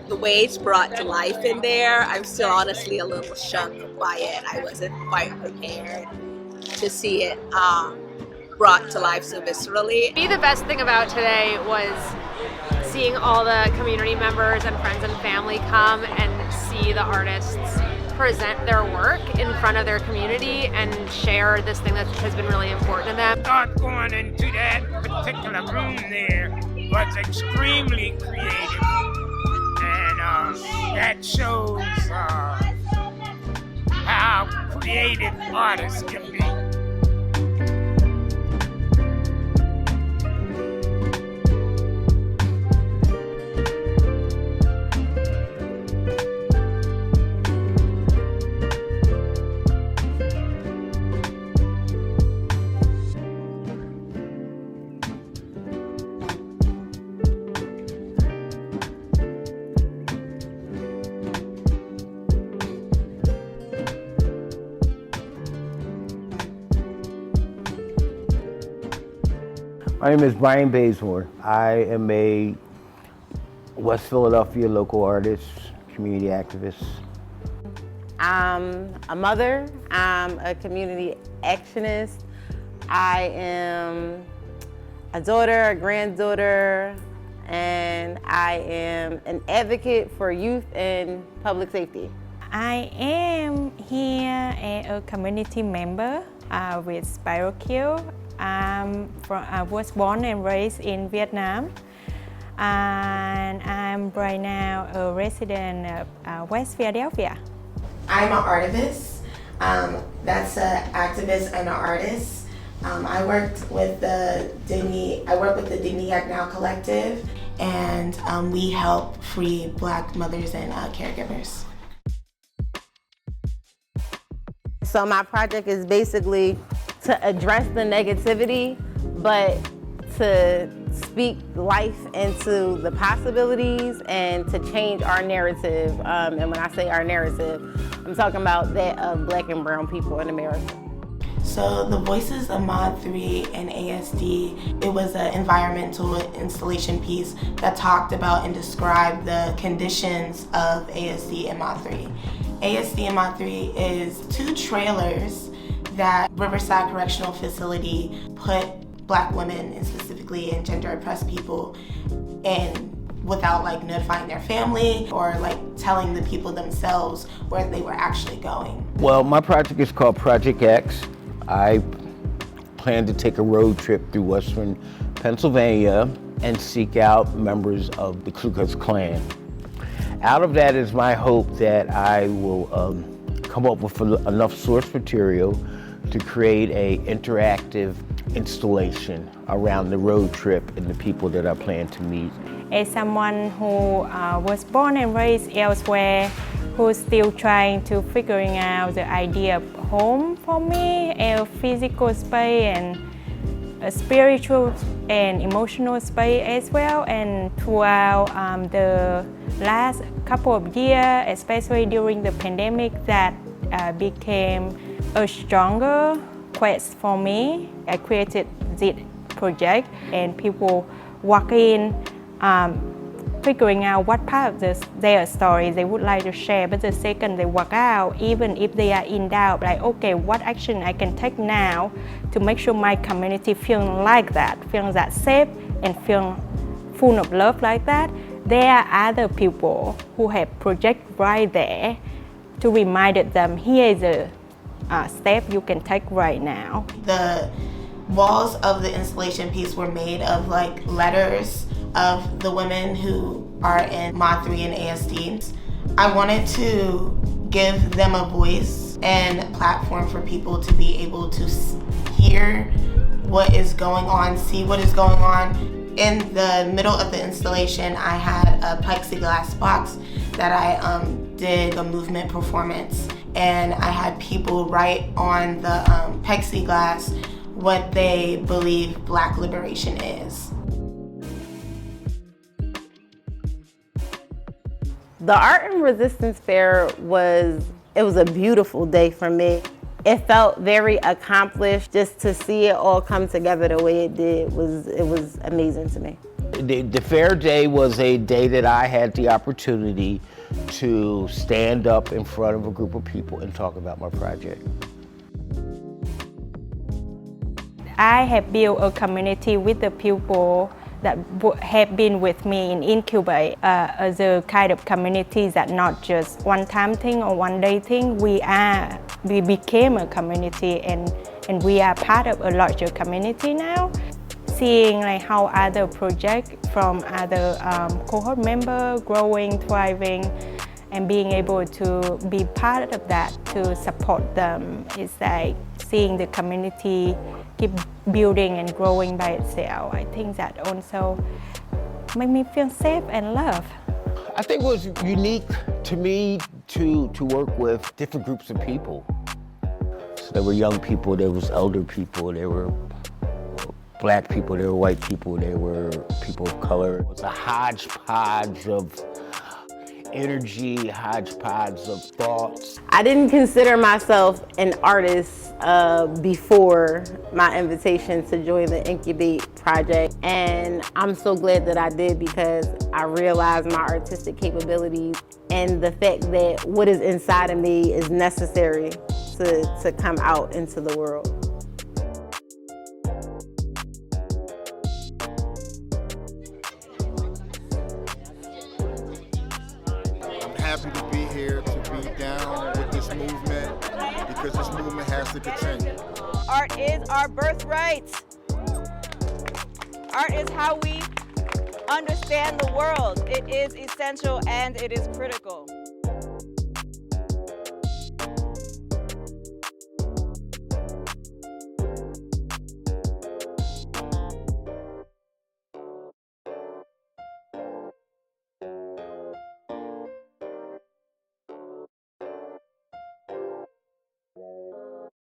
the way it's brought to life in there, I'm still honestly a little shocked by it. I wasn't quite prepared to see it brought to life so viscerally. The best thing about today was seeing all the community members and friends and family come and see the artists present their work in front of their community and share this thing that has been really important to them. Thought going into that particular room there was extremely creative, and that shows how creative artists can be. My name is Brian Bazemore. I am a West Philadelphia local artist, community activist. I'm a mother, I'm a community actionist, I am a daughter, a granddaughter, and I am an advocate for youth and public safety. I am here as a community member with Spirokill. I was born and raised in Vietnam, and I'm right now a resident of West Philadelphia. I'm an artivist. That's an activist and an artist. I worked with the Digni Act Now Collective, and we help free Black mothers and caregivers. So my project is basically to address the negativity, but to speak life into the possibilities and to change our narrative. And when I say our narrative, I'm talking about that of Black and brown people in America. So the Voices of Mod 3 and ASD, it was an environmental installation piece that talked about and described the conditions of ASD and Mod 3. ASD and Mod 3 is 2 trailers that Riverside Correctional Facility put Black women, and specifically and gender oppressed people, in without notifying their family or telling the people themselves where they were actually going. Well, my project is called Project X. I plan to take a road trip through Western Pennsylvania and seek out members of the Ku Klux Klan. Out of that is my hope that I will come up with enough source material to create an interactive installation around the road trip and the people that I plan to meet. As someone who was born and raised elsewhere, who's still trying to figuring out the idea of home for me, a physical space and a spiritual and emotional space as well. And throughout the last couple of years, especially during the pandemic, that became a stronger quest for me. I created this project, and people walk in figuring out what part of their story they would like to share, but the second they walk out, even if they are in doubt, okay, what action I can take now to make sure my community feeling like that, feeling that safe and feeling full of love like that. There are other people who have project right there to remind them, here is a step you can take right now. The walls of the installation piece were made of letters of the women who are in Mod 3 and ASD. I wanted to give them a voice and a platform for people to be able to hear what is going on, see what is going on. In the middle of the installation, I had a plexiglass box that I did a movement performance, and I had people write on the plexiglass what they believe Black liberation is. The Art and Resistance Fair was a beautiful day for me. It felt very accomplished. Just to see it all come together the way it did it was amazing to me. The Fair Day was a day that I had the opportunity to stand up in front of a group of people and talk about my project. I have built a community with the people that have been with me in InQbate as a kind of community that not just one-time thing or one-day thing. We became a community and we are part of a larger community now. Seeing like how other projects from other cohort members growing, thriving, and being able to be part of that to support them is like seeing the community keep building and growing by itself. I think that also made me feel safe and loved. I think it was unique to me to work with different groups of people. So there were young people, there was elder people, there were Black people, there were white people, there were people of color. It was a hodgepodge of energy, hodgepodge of thoughts. I didn't consider myself an artist before my invitation to join the InQbate project, and I'm so glad that I did because I realized my artistic capabilities and the fact that what is inside of me is necessary to come out into the world. Happy to be here, to be down with this movement, because this movement has to continue. Art is our birthright. Art is how we understand the world. It is essential and it is critical.